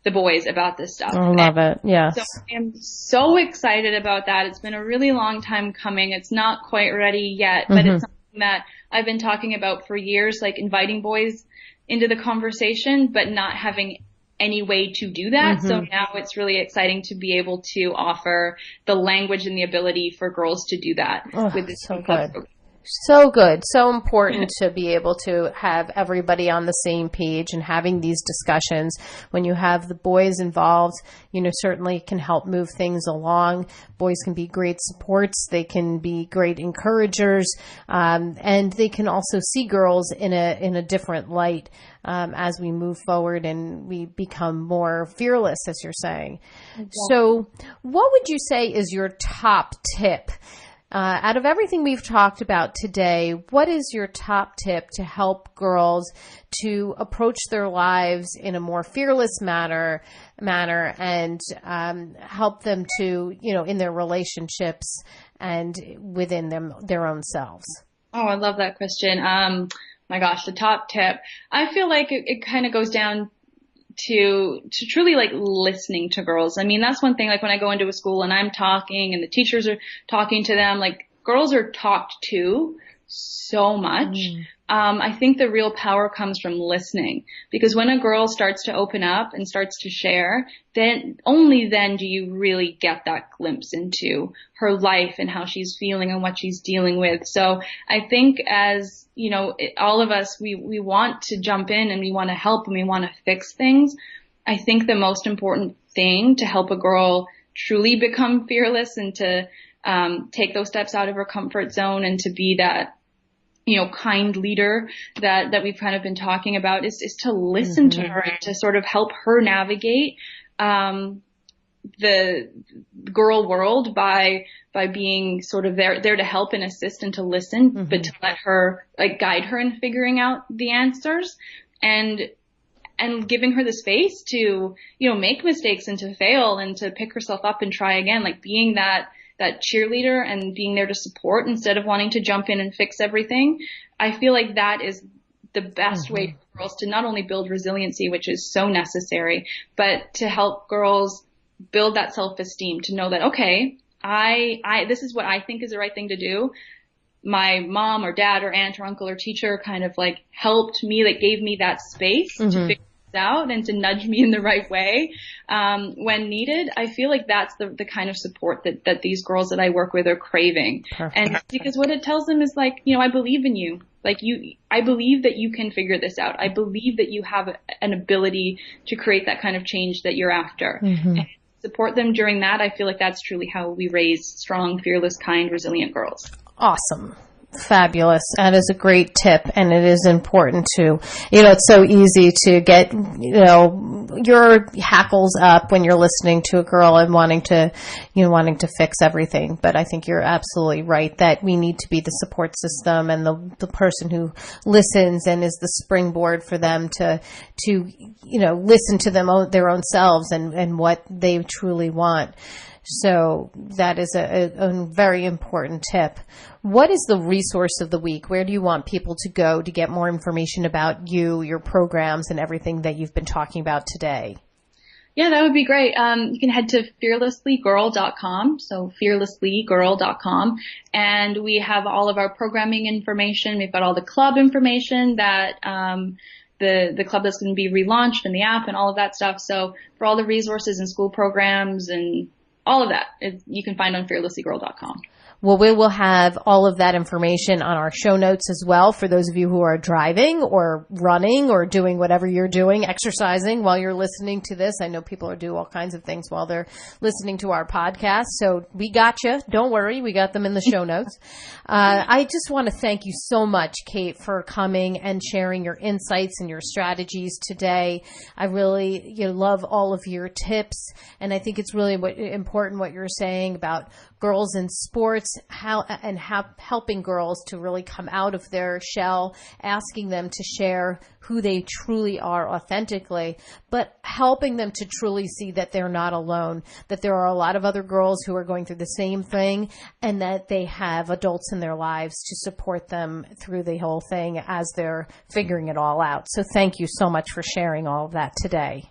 the boys about this stuff? I love it. Yes. So I am so excited about that. It's been a really long time coming. It's not quite ready yet, but it's something that I've been talking about for years, inviting boys into the conversation, but not having any way to do that. So now it's really exciting to be able to offer the language and the ability for girls to do that with this club program. So good. So important to be able to have everybody on the same page and having these discussions. When you have the boys involved, certainly can help move things along. Boys can be great supports. They can be great encouragers. And they can also see girls in a different light, as we move forward and we become more fearless, as you're saying. Exactly. So what would you say is your top tip? Out of everything we've talked about today, what is your top tip to help girls to approach their lives in a more fearless manner and help them to, in their relationships and within their own selves? Oh, I love that question. My gosh, the top tip. I feel like it kind of goes down to truly listening to girls. That's one thing, when I go into a school and I'm talking and the teachers are talking to them, girls are talked to so much. I think the real power comes from listening, because when a girl starts to open up and starts to share, then only then do you really get that glimpse into her life and how she's feeling and what she's dealing with. So I think as, all of us, we want to jump in and we want to help and we want to fix things. I think the most important thing to help a girl truly become fearless and to take those steps out of her comfort zone and to be that, kind leader that we've kind of been talking about is to listen to her and to sort of help her navigate the girl world by being sort of there to help and assist and to listen, but to let her guide her in figuring out the answers. And and giving her the space to, make mistakes and to fail and to pick herself up and try again, like being that cheerleader and being there to support instead of wanting to jump in and fix everything. I feel like that is the best way for girls to not only build resiliency, which is so necessary, but to help girls build that self-esteem, to know that, okay, this is what I think is the right thing to do. My mom or dad or aunt or uncle or teacher kind of like helped me, like gave me that space to figure this out and to nudge me in the right way when needed. I feel like that's the kind of support that these girls that I work with are craving. Perfect. And because what it tells them is like, I believe in you. Like I believe that you can figure this out. I believe that you have an ability to create that kind of change that you're after. And support them during that. I feel like that's truly how we raise strong, fearless, kind, resilient girls. Awesome. Fabulous. That is a great tip, and it is important to, it's so easy to get, your hackles up when you're listening to a girl and wanting to fix everything. But I think you're absolutely right that we need to be the support system and the person who listens and is the springboard for them to listen to their own selves and what they truly want. So that is a very important tip. What is the resource of the week? Where do you want people to go to get more information about you, your programs, and everything that you've been talking about today? Yeah, that would be great. You can head to fearlesslygirl.com, so fearlesslygirl.com, and we have all of our programming information. We've got all the club information that the club that's going to be relaunched and the app and all of that stuff. So for all the resources and school programs and all of that, you can find on fearlesslygirl.com. Well, we will have all of that information on our show notes as well for those of you who are driving or running or doing whatever you're doing, exercising while you're listening to this. I know people are doing all kinds of things while they're listening to our podcast. So we got you. Don't worry. We got them in the show notes. I just want to thank you so much, Kate, for coming and sharing your insights and your strategies today. I really love all of your tips. And I think it's really important what you're saying about girls in sports, helping girls to really come out of their shell, asking them to share who they truly are authentically, but helping them to truly see that they're not alone, that there are a lot of other girls who are going through the same thing, and that they have adults in their lives to support them through the whole thing as they're figuring it all out. So thank you so much for sharing all of that today.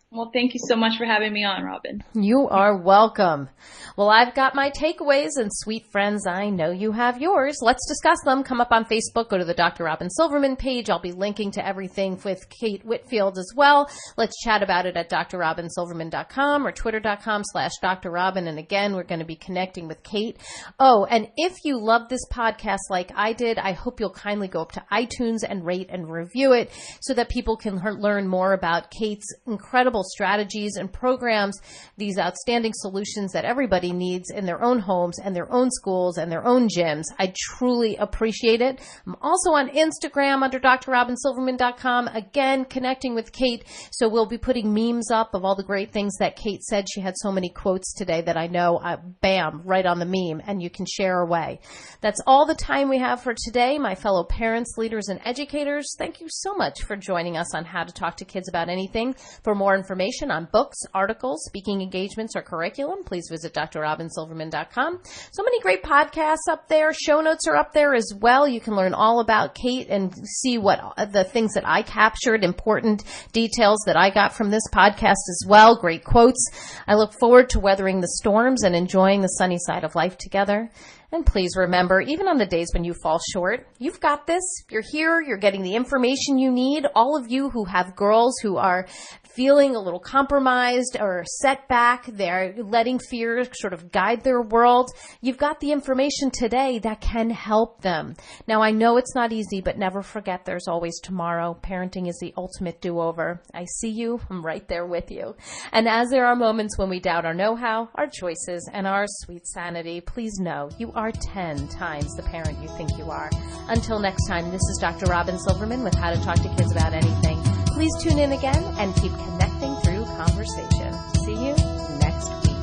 Well, thank you so much for having me on, Robyn. You are welcome. Well, I've got my takeaways, and sweet friends, I know you have yours. Let's discuss them. Come up on Facebook. Go to the Dr. Robyn Silverman page. I'll be linking to everything with Kate Whitfield as well. Let's chat about it at drrobynsilverman.com or twitter.com/Dr. Robyn. And again, we're going to be connecting with Kate. Oh, and if you love this podcast like I did, I hope you'll kindly go up to iTunes and rate and review it so that people can learn more about Kate's incredible strategies and programs, these outstanding solutions that everybody needs in their own homes and their own schools and their own gyms. I truly appreciate it. I'm also on Instagram under drrobynsilverman.com, again, connecting with Kate. So we'll be putting memes up of all the great things that Kate said. She had so many quotes today that I know, bam, right on the meme, and you can share away. That's all the time we have for today. My fellow parents, leaders, and educators, thank you so much for joining us on How to Talk to Kids About Anything. For more information on books, articles, speaking engagements, or curriculum, please visit drrobynsilverman.com. So many great podcasts up there. Show notes are up there as well. You can learn all about Kate and see what the things that I captured, important details that I got from this podcast as well. Great quotes. I look forward to weathering the storms and enjoying the sunny side of life together. And please remember, even on the days when you fall short, you've got this. You're here. You're getting the information you need. All of you who have girls who are feeling a little compromised or set back, they're letting fear sort of guide their world. You've got the information today that can help them. Now, I know it's not easy, but never forget there's always tomorrow. Parenting is the ultimate do-over. I see you. I'm right there with you. And as there are moments when we doubt our know-how, our choices, and our sweet sanity, please know you are 10 times the parent you think you are. Until next time, this is Dr. Robyn Silverman with How to Talk to Kids About Anything. Please tune in again and keep connecting through conversation. See you next week.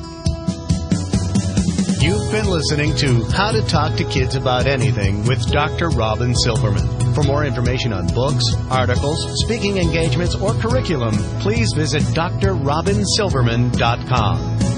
You've been listening to How to Talk to Kids About Anything with Dr. Robyn Silverman. For more information on books, articles, speaking engagements, or curriculum, please visit drrobynsilverman.com.